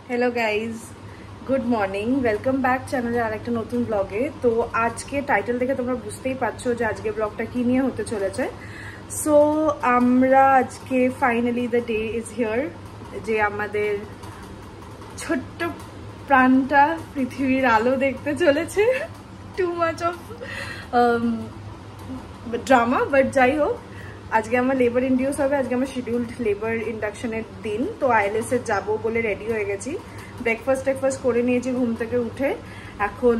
Hello guys good morning welcome back channel आरेकटा नतून ब्लगे। तो आज के टाइटल देखे तुम्हारा बुझतेई पारछो जे आज के ब्लगटा कि निये होते चलेछे। सो आमरा आज के finally the day is here जे आमादेर छोट्ट प्राणटा पृथिवीर आलो देखते चलेछे। Too much of drama but যাই হোক आज के लेबर इंडिউস হবে। आज के शिड्यूल्ड लेबर इंडक्शनर दिन। तो आईएलएस এ যাব বলে রেডি হয়ে গেছি। ব্রেকফাস্ট করে নিয়েছি ঘুম থেকে উঠে। এখন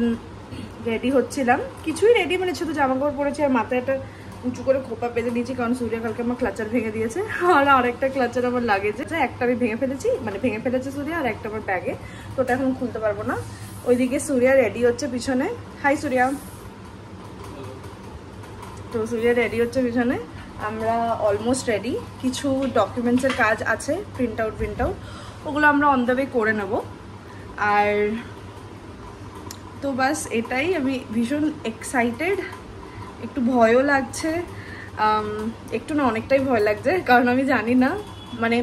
রেডি হচ্ছিলাম, কিছুই রেডি মানে শুধু জামাকাপড় পরেছি আর মাথায় একটা উঁচু করে খোপা বেঁধে নিয়েছি, কারণ সূর্য কালকে আমার ক্লাচার ভেঙে দিয়েছে আর আরেকটা ক্লাচার আমার লাগেছে। একটা আমি ভেঙে ফেলেছি সূর্য, আর একটা আমার ব্যাগে, তো ওটা এখন খুলতে পারবো না। ওইদিকে সূর্য রেডি হচ্ছে পিছনে। হাই সূর্য। তো সূর্য রেডি হচ্ছে পিছনে, আমরা অলমোস্ট রেডি। কিছু ডকুমেন্টসের কাজ আছে, প্রিন্ট আউট ওগুলো আমরা অন দ্য ওয়ে করে নেব। আর তো বাস এটাই, আমি ভীষণ এক্সাইটেড, একটু ভয়ও লাগছে, একটু না অনেকটাই ভয় লাগছে, কারণ আমি জানি না, মানে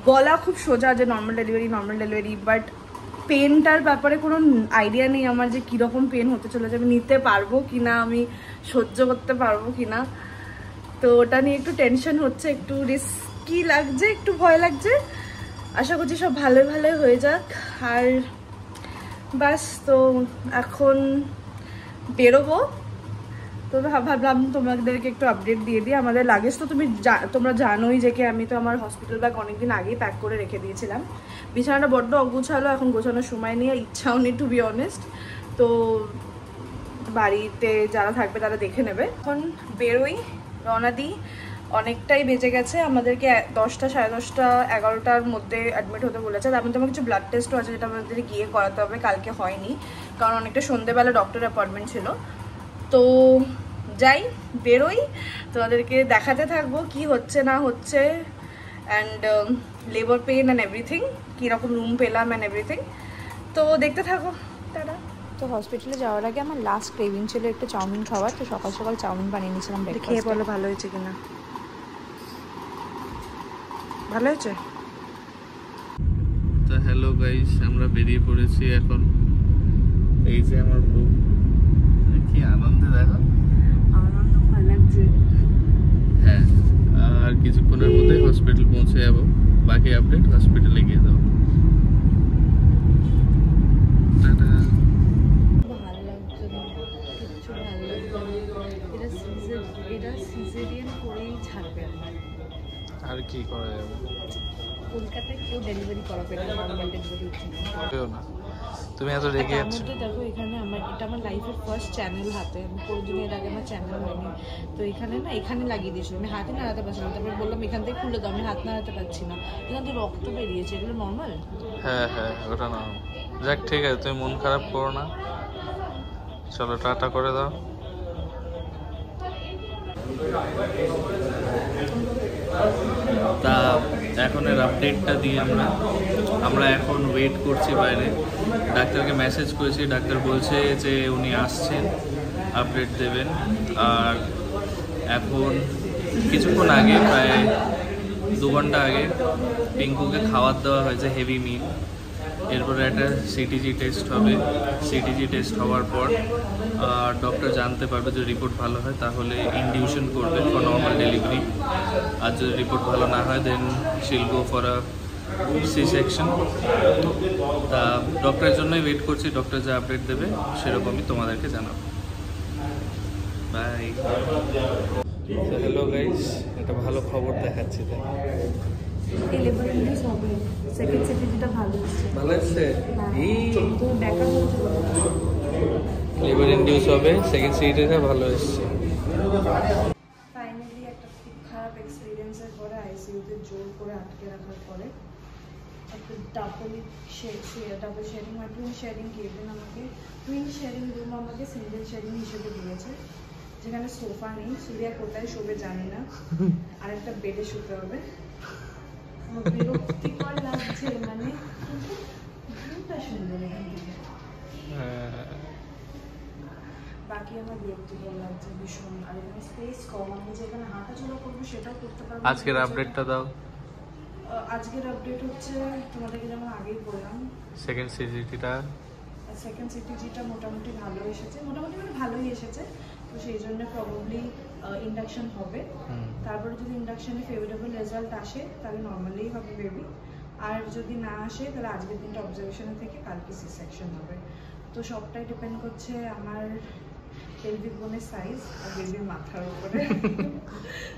বলা খুব সোজা যে নর্মাল ডেলিভারি, বাট পেনটার ব্যাপারে কোনো আইডিয়া নেই আমার যে কীরকম পেন হতে চলেছে, আমি নিতে পারবো কি না, আমি সহ্য করতে পারবো কি না। তো ওটা নিয়ে একটু টেনশন হচ্ছে, একটু রিস্কি লাগছে, একটু ভয় লাগছে। আশা করছি সব ভালো হয়ে যাক। আর বাস, তো এখন বেরোবো। তো ভাবলাম তোমাদেরকে একটু আপডেট দিয়ে দিই। আমাদের লাগেজ তো তোমরা জানোই যে কি আমি তো আমার হসপিটাল ব্যাগ অনেকদিন আগেই প্যাক করে রেখে দিয়েছিলাম। বিছানাটা বড্ড অগুছালো, এখন গোছানোর সময় নিয়ে ইচ্ছাও নেই টু বি অনেস্ট। তো বাড়িতে যারা থাকবে তারা দেখে নেবে। এখন বেরোই, রওনা দিই। অনেকটাই বেজে গেছে, আমাদেরকে 10টা, 10:30, 11টার মধ্যে অ্যাডমিট হতে বলেছে। তার মধ্যে আমার কিছু ব্লাড টেস্টও আছে, যেটা আমাদের গিয়ে করাতে হবে, কালকে হয়নি কারণ অনেকটা সন্ধ্যেবেলা ডক্টর অ্যাপয়েন্টমেন্ট ছিল। তো যাই, বেরোই, তোমাদেরকে দেখাতে থাকবো কি হচ্ছে না হচ্ছে, and labour pain and everything, কীরকম রুম পেলাম অ্যান্ড এভরিথিং। তো দেখতে থাকো, টাটা। তো হসপিটালে যাওয়ার আগে আমার লাস্ট ক্রেভিং ছিল একটু চাউমিন খাওয়ার, তো সকাল সকাল চাউমিন বানিয়ে নিয়েছিলাম। খেয়ে বলো ভালো হয়েছে কিনা। ভালো হয়েছে। তো হ্যালো গাইস, আমরা বেরিয়ে পড়েছি এখন। এই যে আমার বুক, কি আনন্দে দেখো, আনন্দ ভালো লাগছে। হ্যাঁ, আর কিছুক্ষণের মধ্যে হসপিটাল পৌঁছে যাব। বাকি আপডেট হসপিটালে গিয়ে দাও। টাটা। এটা সিজারিয়ান করেই ছাড়বে। আর কি করা যাবে, কলকাতায় কেউ ডেলিভারি করাবে না, নর্মাল ডেলিভারি না। তুমি এত রেগে যাচ্ছ। দেখো এখানে এটা আমার লাইফের ফার্স্ট চ্যানেল হাতে, আমি কোনোদিন এর আগে আমার চ্যানেল হয়নি। তো এখানে লাগিয়ে দিয়েছিল, আমি হাতে নাড়াতে পারছিলাম। তারপরে বললাম এখান থেকে খুলে দাও, আমি হাত নাড়াতে পারছি না, এখান থেকে রক্ত বেরিয়েছে। এগুলো নর্মাল? হ্যাঁ, ওটা না। যাক, ঠিক আছে, তুমি মন খারাপ করো না, চলো টাটা করে দাও। তা এখন এর আপডেটটা দিই আমরা এখন ওয়েট করছি বাইরে। ডাক্তারকে মেসেজ করেছি, ডাক্তার বলছে যে উনি আসছেন, আপডেট দেবেন। আর এখন কিছুক্ষণ আগে, প্রায় 2 ঘন্টা আগে, পিঙ্কুকে খাবার দেওয়া হয়েছে হেভি মিল। এরপরে একটা সিটিজি টেস্ট হবে। সিটিজি টেস্ট হওয়ার পর ডক্টর জানতে পারবে, যদি রিপোর্ট ভালো হয় তাহলে ইনডিউশন করবে ফর নর্মাল ডেলিভারি। আর যদি রিপোর্ট ভালো না হয় then she'll go for a C section. তা ডক্টরের জন্যই ওয়েট করছি, ডক্টর যা আপডেট দেবে সেরকমই তোমাদেরকে জানাবো। বাই। হ্যালো গাইস, একটা ভালো খবর দেখাচ্ছি। লেবার ইন্ডিউস হবে, সেকেন্ড সিটিজিটা ভালো হচ্ছে। তো দেখা হচ্ছে, লেবার ইন্ডিউস হবে, সেকেন্ড সিটিটা ভালো এসছে। ফাইনালি একটা খুব খারাপ এক্সপিরিয়েন্সের পরে আইসিইউতে জোর করে আটকে রাখার পরে একটা ডাবল শেয়ারিং আর টুইন শেয়ারিং কেবিন আমাকে, টুইন শেয়ারিং রুম আমাকে সিঙ্গেল শেয়ারিং হিসেবে দিয়েছে, যেখানে সোফা নেই। সূর্যা কোথায় শোবে জানি না, আর একটা বেডে শুতে হবে। আমার বিরক্তিকর লাগছে, মানে ভিউটা সুন্দর এখান থেকে, বাকি আমার বিরক্তিকর লাগছে ভীষণ। আর এখানে স্পেস কম, আমি যেখানে হাঁটাচলা করবো সেটাও করতে পারবো। আজকের আপডেটটা দাও। আজকের আপডেট হচ্ছে তোমাদেরকে যেমন আগেই বললাম সেকেন্ড সিজিটিটা মোটামুটি ভালো এসেছে, মোটামুটি মানে ভালোই এসেছে। তো সেই জন্য প্রবাবলি ইন্ডাকশন হবে। তারপরে যদি ইন্ডাকশনে ফেভারেবল রেজাল্ট আসে তাহলে নর্মালি হবে বেবি, আর যদি না আসে তাহলে আজকের দিনটা অবজারভেশনে থেকে কালকে সি সেকশন হবে। তো সবটাই ডিপেন্ড করছে আমার পেলভিক বোনের সাইজ আর বেবির মাথার উপরে।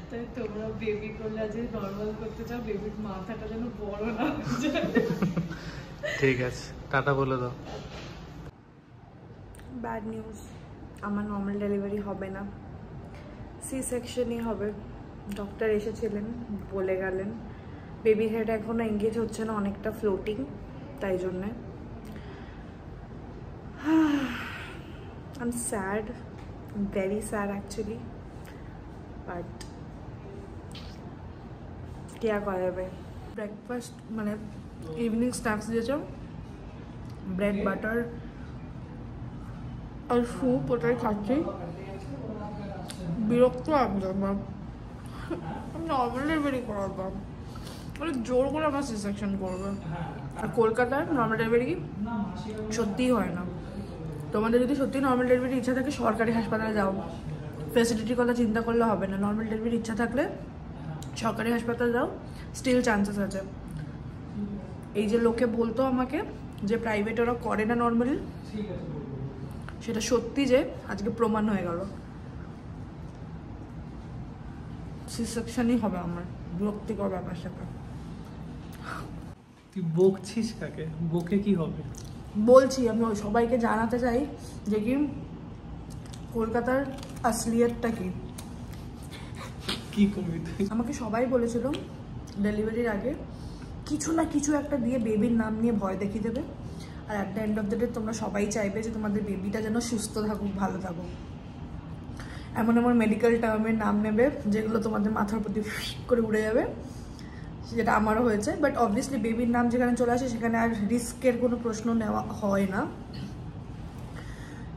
তাই তোমরা বেবি করলে আজ নর্মাল করতে চাও, বেবির মাথাটা যেন বড় না হয়ে যায়। ঠিক আছে, টাটা বলে দাও। ব্যাড নিউজ, আমার নর্মাল ডেলিভারি হবে না, সি সেকশনই হবে। ডক্টর এসেছিলেন, বলে গেলেন বেবির হেড এখনও এঙ্গেজ হচ্ছে না, অনেকটা ফ্লোটিং, তাই জন্যে I'm sad, I'm very sad actually, but क्या करा जाए। ब्रेकफास्ट মানে ইভিনিং স্ন্যাক্স দিয়েছে, ব্রেড বাটার আর স্যুপ, ওটাই খাচ্ছি। বিরক্ত লাগলাম, নর্মাল ডেলিভারি করাতাম, মানে জোর করে আমার সি সেকশন করবে। আর কলকাতার নর্মাল ডেলিভারি সত্যিই হয় না। তোমাদের যদি সত্যি নর্মাল ডেলিভারির ইচ্ছা থাকে সরকারি হাসপাতালে যাও, ফ্যাসিলিটির কথা চিন্তা করলে হবে না। নর্মাল ডেলিভারির ইচ্ছা থাকলে সরকারি হাসপাতাল যাও, স্টিল চান্সেস আছে। এই যে লোকে বলতো আমাকে যে প্রাইভেট ওরা করে না নর্মালি, সেটা সত্যি যে আজকে প্রমাণ হয়ে গেল। সি সেকশনই হবে আমার, বিরক্তিকর ব্যাপার স্যাপার। তুই বকছিস কাকে? বকে কি হবে? বলছি আমি সবাইকে জানাতে চাই যে কি কলকাতার আসলিয়তটা কি। কি করবি তুই? আমাকে সবাই বলেছিল ডেলিভারির আগে কিছু না কিছু একটা দিয়ে বেবির নাম নিয়ে ভয় দেখিয়ে দেবে, আর at the end of the day তোমরা সবাই চাইবে যে তোমাদের বেবিটা যেন সুস্থ থাকুক, ভালো থাকুক। এমন এমন মেডিকেল টার্মের নাম নেবে যেগুলো তোমাদের মাথার প্রতি করে উড়ে যাবে, যেটা আমারও হয়েছে। বাট অবভিয়াসলি বেবির নাম যেখানে চলে আসে সেখানে আর রিস্কের কোনো প্রশ্ন নেওয়া হয় না।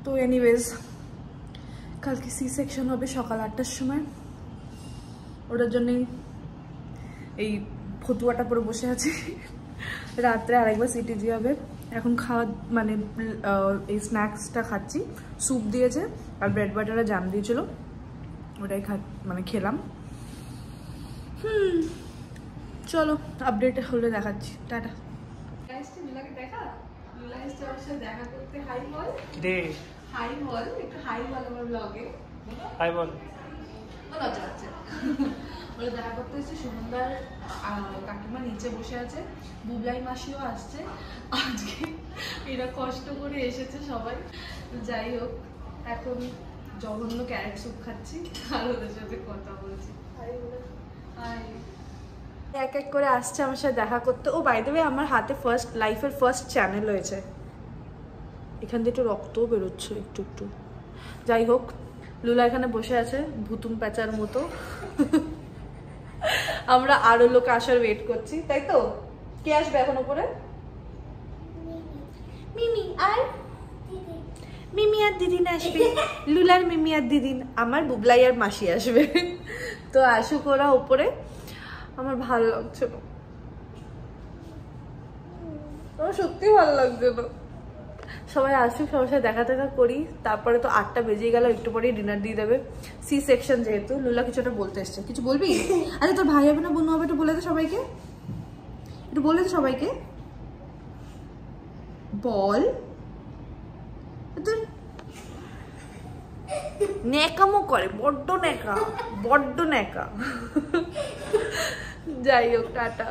তো এনিওয়েজ কালকে সি সেকশন হবে সকাল 8টার সময়, ওটার জন্যই এই ফতুয়াটা পরে বসে আছি। রাত্রে আরেকবার সিটিজি হবে। এখন খাওয়া মানে এই স্ন্যাক্সটা খাচ্ছি, স্যুপ দিয়েছে আর ব্রেড বাটার জাম দিয়েছিল, ওটাই মানে খেলাম। চলো আপডেট হলে দেখাচ্ছি, টাটা। দেখা দেখা করতে হাই বল রে, হাই বল, একটু হাই বল আমার ব্লগে। হাই বল। ওরা দেখা করতে এসেছে, সুমনদার কাকিমা নিচে বসে আছে, বুবলাই মাসিও আসছে আজকে। এরা কষ্ট করে এসেছে সবাই। যাই হোক, এখন জঘন্য ক্যারেট স্যুপ খাচ্ছি আর ওদের সাথে কথা বলছি। এক এক করে আসছে আমার সাথে দেখা করতে। ও বাই দ্য ওয়ে আমার হাতে লাইফের ফার্স্ট চ্যানেল হয়েছে, এখান দিয়ে একটু রক্তও বেরোচ্ছে একটু একটু। যাই হোক, লুলা এখানে বসে আছে ভুতুম প্যাচার মতো। আমরা আরো লোক আসার ওয়েট করছি, তাই তো? কে আসবে এখন উপরে? মিমি আর মিমি আর দিদিন আসবে। লুলার মিমি আর দিদিন, আমার বুবলাই আর মাসি আসবে। তো আসুক ওরা উপরে, আমার ভালো লাগছে না, আমার সত্যি ভালো লাগছে না। সবাই আসুক, সবার সাথে দেখা দেখা করি, তারপরে তো 8টা বেজে গেল, একটু পরেই ডিনার দিয়ে দেবে। সি সেকশন যেহেতু। লুলা কিছু একটা বলতে এসছে, কিছু বলবি? আরে তোর ভাই হবে না বোন হবে, একটু বলে দে সবাইকে, একটু বলে দে সবাইকে, বল। ন্যাকামো করে, বড্ড ন্যাকা, বড্ড ন্যাকা। যাই হোক, টাটা।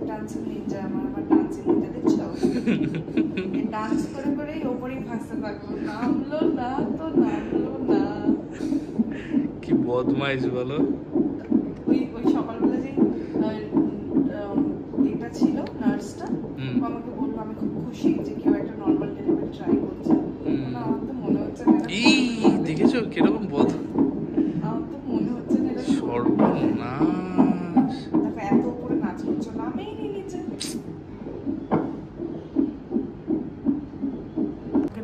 ডান্সিং নিনজা, আমার ডান্সিং নিনজা দেখছো? ডান্স করে করেই ওপরেই ভাসতে থাকলো, নামলো না তো নামলো না। কি বদমাইশ বলো। ওই সকালবেলা যে এটা ছিল নার্সটা, আমাকে বললো আমি খুব খুশি যে কেউ একটা নর্মাল ডেলিভারি ট্রাই করছে। আমার তো মনে হচ্ছে না, দেখেছো কিরকম বদ, আমার তো মনে হচ্ছে না সর্বনাশ। দেখো এত উপরে নাচ করছো, নামেই নি নিচে।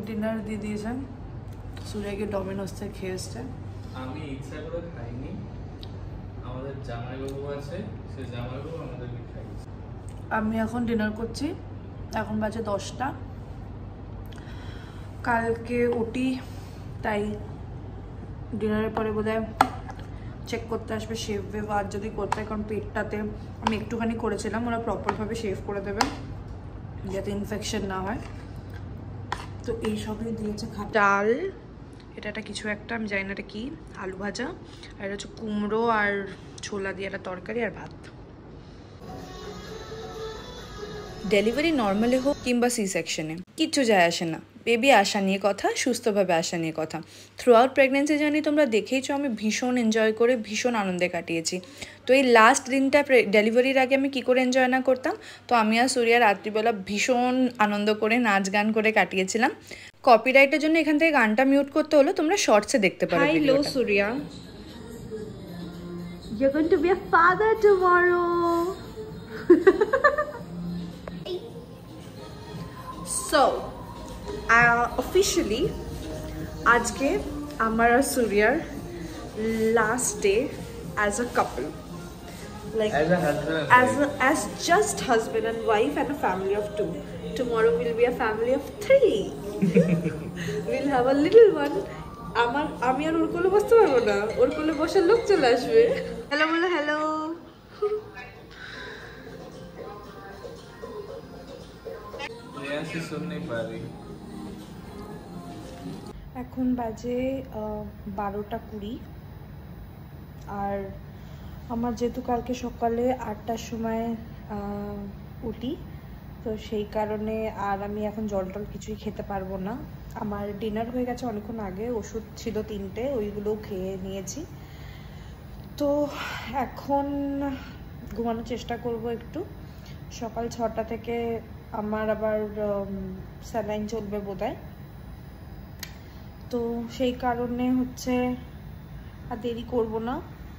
ডিনার দিয়ে দিয়েছেন, সুরেকে ডমিনোস থেকে খেয়ে এসছে। আমি ইচ্ছা করে খাইনি, আমাদের জামাইবাবু আছে, সে জামাইবাবু আমাদেরকে খাইয়েছে। আমি এখন ডিনার করছি, এখন বাজে 10টা। কালকে ওটি, তাই ডিনারের পরে বোধহয় চেক করতে আসবে শেভ ওয়েভ, আর যদি করতে হয়, কারণ পেটটাতে আমি একটুখানি করেছিলাম, ওরা প্রপারভাবে শেভ করে দেবে যাতে ইনফেকশন না হয়। তো এইসবই দিয়েছে ডাল, এটা একটা কিছু একটা, আমি জানি না এটা কি, আলু ভাজা, আর এটা হচ্ছে কুমড়ো আর ছোলা দিয়ে একটা তরকারি আর ভাত। ডেলিভারি নর্মালে হোক কিংবা সি সেকশনে কিচ্ছু যায় আসে না, বেবি আসা নিয়ে কথা, সুস্থভাবে আসা নিয়ে কথা। থ্রু আউট প্রেগনেন্সি জার্নি তোমরা দেখেইছো আমি ভীষণ এনজয় করে ভীষণ আনন্দে কাটিয়েছি। তো এই লাস্ট দিনটা ডেলিভারির আগে আমি কী করে এনজয় না করতাম। তো আমি আর সূর্যা রাত্রিবেলা ভীষণ আনন্দ করে নাচ গান করে কাটিয়েছিলাম। কপিরাইটের জন্য এখান থেকে গানটা মিউট করতে হলো, তোমরা শর্টসে দেখতে পারো। Hello Surya, you're going to be a father tomorrow. So officially আজকে আমার আর সূর্যার last day as a couple, like as a husband and as just husband and wife and a family of 2. Tomorrow will be a family of 3. We'll have a little one. আমি আর ওর কোলে বসতে পারবো না, ওর কোলে বসার লোক চলে আসবে। হ্যালো বলো, হ্যালো। এখন বাজে 12:20, আর আমার যেহেতু কালকে সকালে 8টার সময় উঠি, তো সেই কারণে আর আমি এখন জল টল কিছুই খেতে পারবো না। আমার ডিনার হয়ে গেছে অনেকক্ষণ আগে, ওষুধ ছিল 3টে, ওইগুলোও খেয়ে নিয়েছি। তো এখন ঘুমানোর চেষ্টা করব একটু। সকাল 6টা থেকে আমার আবার স্যালাইন চলবে বোধহয়, তো সেই কারণে হচ্ছে আর দেরি করবো না,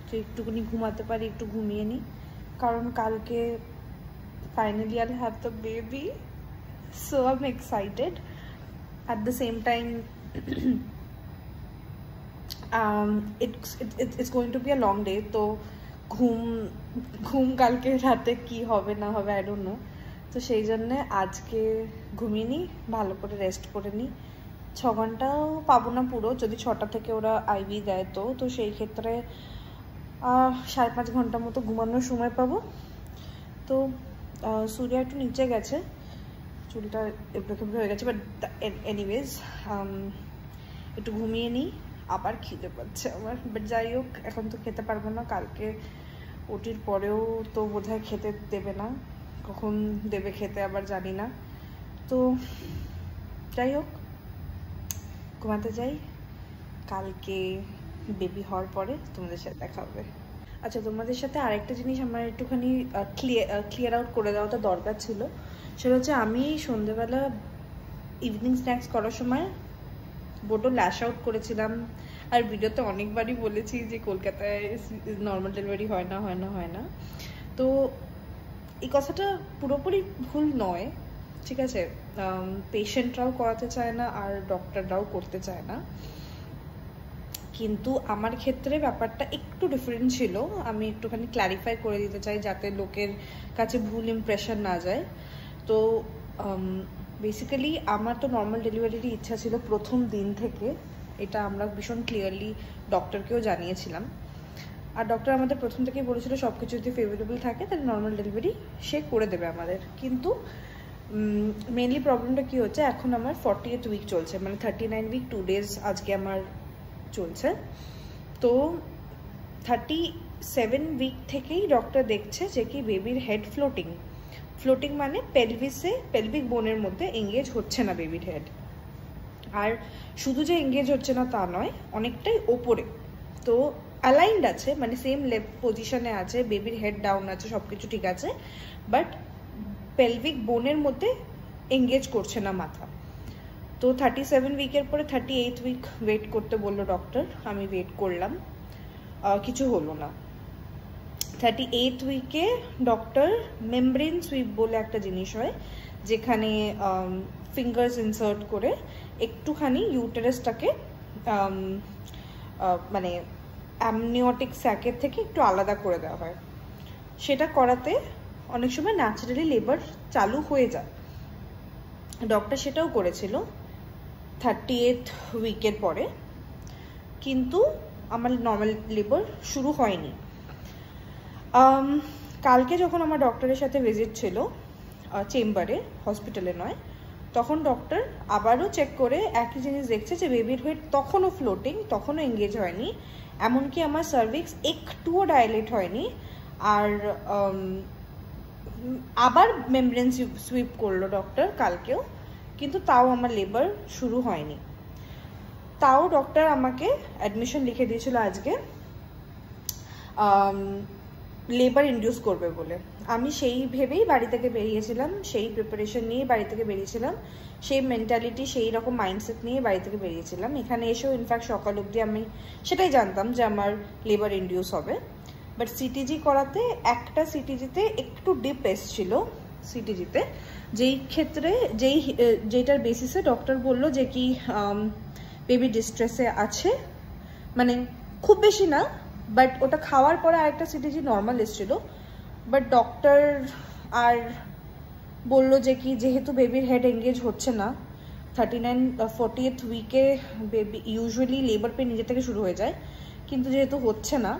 যে একটুখানি ঘুমাতে পারি একটু ঘুমিয়ে নিই, কারণ কালকে finally I'll have the baby, so I'm excited. At the same time it's going to be a long day, তো ঘুম কালকে রাতে কি হবে না হবে I don't know, তো সেই জন্যে আজকে ঘুমিয়ে নিই, ভালো করে রেস্ট করে নিই। 6 ঘন্টাও পাবো না পুরো, যদি 6টা থেকে ওরা আইভি দেয় তো সেই ক্ষেত্রে 5.5 ঘন্টা মতো ঘুমানোর সময় পাবো। তো সূর্য একটু নিচে গেছে, চুলটা এবড়ো খেবড়ো হয়ে গেছে, বাট এনিওয়েজ একটু ঘুমিয়ে নিই, আবার খিদে পাচ্ছে আমার, বাট যাই হোক এখন তো খেতে পারবো না, কালকে ওটির পরেও তো বোধহয় খেতে দেবে না, কখন দেবে খেতে আবার জানি না। তো যাই হোক ঘুমাতে যাই, কালকে বেবি হওয়ার পরে তোমাদের সাথে দেখা হবে। আচ্ছা, তোমাদের সাথে আরেকটা জিনিস আমার একটুখানি ক্লিয়ার আউট করে দেওয়াটা দরকার ছিল, সেটা হচ্ছে আমি সন্ধ্যেবেলা ইভিনিং স্ন্যাক্স করার সময় বড় ল্যাশ আউট করেছিলাম, আর ভিডিওতে অনেকবারই বলেছি যে কলকাতায় নর্মাল ডেলিভারি হয় না, তো এই কথাটা পুরোপুরি ভুল নয়, ঠিক আছে। পেশেন্টরাও করাতে চায় না আর ডক্টররাও করতে চায় না, কিন্তু আমার ক্ষেত্রে ব্যাপারটা একটু ডিফারেন্ট ছিল, আমি একটুখানি ক্ল্যারিফাই করে দিতে চাই যাতে লোকের কাছে ভুল ইমপ্রেশন না যায়। তো বেসিক্যালি আমার তো নর্মাল ডেলিভারিরই ইচ্ছা ছিল প্রথম দিন থেকে, এটা আমরা ভীষণ ক্লিয়ারলি ডক্টরকেও জানিয়েছিলাম, আর ডক্টর আমাদের প্রথম থেকেই বলেছিল সব কিছু যদি ফেভারেবল থাকে তাহলে নর্মাল ডেলিভারি সে করে দেবে আমাদের। কিন্তু মেনলি প্রবলেমটা কী হচ্ছে, এখন আমার 40th উইক চলছে, মানে 39 উইক 2 days আজকে আমার চলছে। তো 37 উইক থেকেই ডক্টর দেখছে যে কি বেবির হেড ফ্লোটিং মানে পেলভিক বোনের মধ্যে এঙ্গেজ হচ্ছে না বেবির হেড, আর শুধু যে এঙ্গেজ হচ্ছে না তা নয়, অনেকটাই ওপরে, তো অ্যালাইন্ড আছে, মানে সেম পজিশনে আছে, বেবির হেড ডাউন আছে, সব কিছু ঠিক আছে, বাট পেলভিক বোনের মধ্যে এঙ্গেজ করছে না মাথা। তো 37 উইকের পরে 38 উইক ওয়েট করতে বললো ডক্টর, আমি ওয়েট করলাম, কিছু হলো না। 38 উইকে ডক্টর মেমব্রেন সুইপ বলে একটা জিনিস হয়, যেখানে ফিঙ্গার্স ইনসার্ট করে একটুখানি ইউটেরাসটাকে মানে অ্যামনিওটিক স্যাকের থেকে একটু আলাদা করে দেওয়া হয়। সেটা করাতে অনেক সময় ন্যাচারালি লেবার চালু হয়ে যায়। ডক্টর সেটাও করেছিল 38th উইকের পরে, কিন্তু আমার নর্মাল লেবার শুরু হয়নি। কালকে যখন আমার ডক্টরের সাথে ভিজিট ছিল চেম্বারে, হসপিটালে নয়, তখন ডক্টর আবারও চেক করে একই জিনিস দেখছে যে বেবির ওয়েট তখনও ফ্লোটিং, তখনও এঙ্গেজ হয়নি, এমনকি আমার সার্ভিক্স একটুও ডাইলেট হয়নি। আর আবার মেমব্রেন সুইপ করলো ডক্টর কালকেও, কিন্তু তাও আমার লেবার শুরু হয়নি। তাও ডক্টর আমাকে অ্যাডমিশন লিখে দিয়েছিল আজকে লেবার ইন্ডিউস করবে বলে। আমি সেই ভেবেই বাড়ি থেকে বেরিয়েছিলাম, সেই প্রিপারেশন নিয়ে বাড়ি থেকে বেরিয়েছিলাম, সেই মেন্টালিটি, সেই রকম মাইন্ডসেট নিয়ে বাড়ি থেকে বেরিয়েছিলাম। এখানে এসেও ইনফ্যাক্ট সকাল অবধি আমি সেটাই জানতাম যে আমার লেবার ইন্ডিউস হবে। বাট সিটিজি করাতে একটা সিটিজিতে একটু ডিপ এসছিল সিটিজিতে, যেই ক্ষেত্রে যেইটার বেসিসে ডক্টর বললো যে কি বেবি ডিস্ট্রেসে আছে, মানে খুব বেশি না, বাট ওটা খাওয়ার পরে আরেকটা সিটিজি নর্মাল এসেছিল। বাট ডক্টর আর বললো যে কি যেহেতু বেবির হেড এঙ্গেজ হচ্ছে না, 39-40th উইকে বেবি ইউজুয়ালি লেবার পেন নিজে থেকে শুরু হয়ে যায়, কিন্তু যেহেতু হচ্ছে না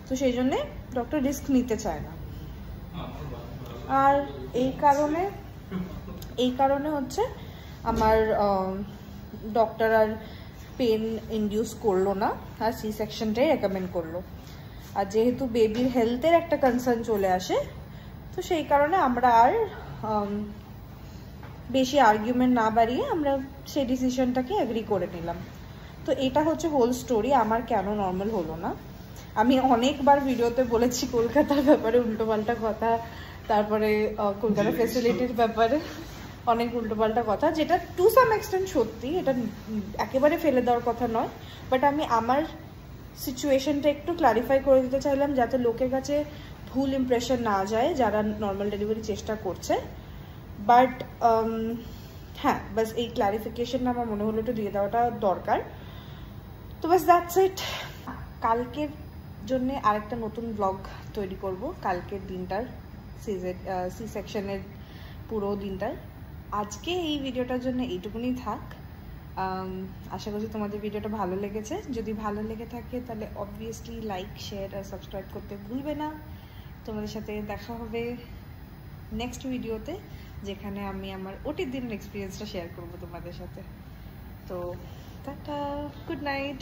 তো সেই জন্যে ডক্টর রিস্ক নিতে চায় না। আর এই কারণে হচ্ছে আমার ডক্টর আর পেন ইন্ডিউস করলো না, আর সি সেকশনটাই রেকমেন্ড করলো। আর যেহেতু বেবির হেলথের একটা কনসার্ন চলে আসে, তো সেই কারণে আমরা আর বেশি আর্গুমেন্ট না বাড়িয়ে আমরা সেই ডিসিশনটাকে এগ্রি করে নিলাম। তো এটা হচ্ছে হোল স্টোরি আমার কেন নর্মাল হলো না। আমি অনেকবার ভিডিওতে বলেছি কলকাতার ব্যাপারে উল্টোপাল্টা কথা, তারপরে কলকাতার ফেসিলিটির ব্যাপারে অনেক উল্টোপাল্টা কথা, যেটা টু সাম এক্সটেন্ট সত্যি, এটা একেবারে ফেলে দেওয়ার কথা নয়। বাট আমি আমার সিচুয়েশনটা একটু ক্লারিফাই করে দিতে চাইলাম, যাতে লোকের কাছে ভুল ইমপ্রেশন না যায় যারা নর্মাল ডেলিভারি চেষ্টা করছে। বাট হ্যাঁ, বাস এই ক্লারিফিকেশনটা আমার মনে হলো একটু দিয়ে দেওয়াটা দরকার। তো বাস দ্যাটস ইট। কালকের জন্য আরেকটা নতুন ব্লগ তৈরি করব, কালকের দিনটার সি সেকশনের পুরো দিনটার। আজকে এই ভিডিওটার জন্য এইটুকুনি থাক। আশা করছি তোমাদের ভিডিওটা ভালো লেগেছে। যদি ভালো লেগে থাকে তাহলে অবভিয়াসলি লাইক, শেয়ার আর সাবস্ক্রাইব করতে ভুলবে না। তোমাদের সাথে দেখা হবে নেক্সট ভিডিওতে, যেখানে আমি আমার ওটির দিনের এক্সপিরিয়েন্সটা শেয়ার করবো তোমাদের সাথে। তো টাটা, গুড নাইট।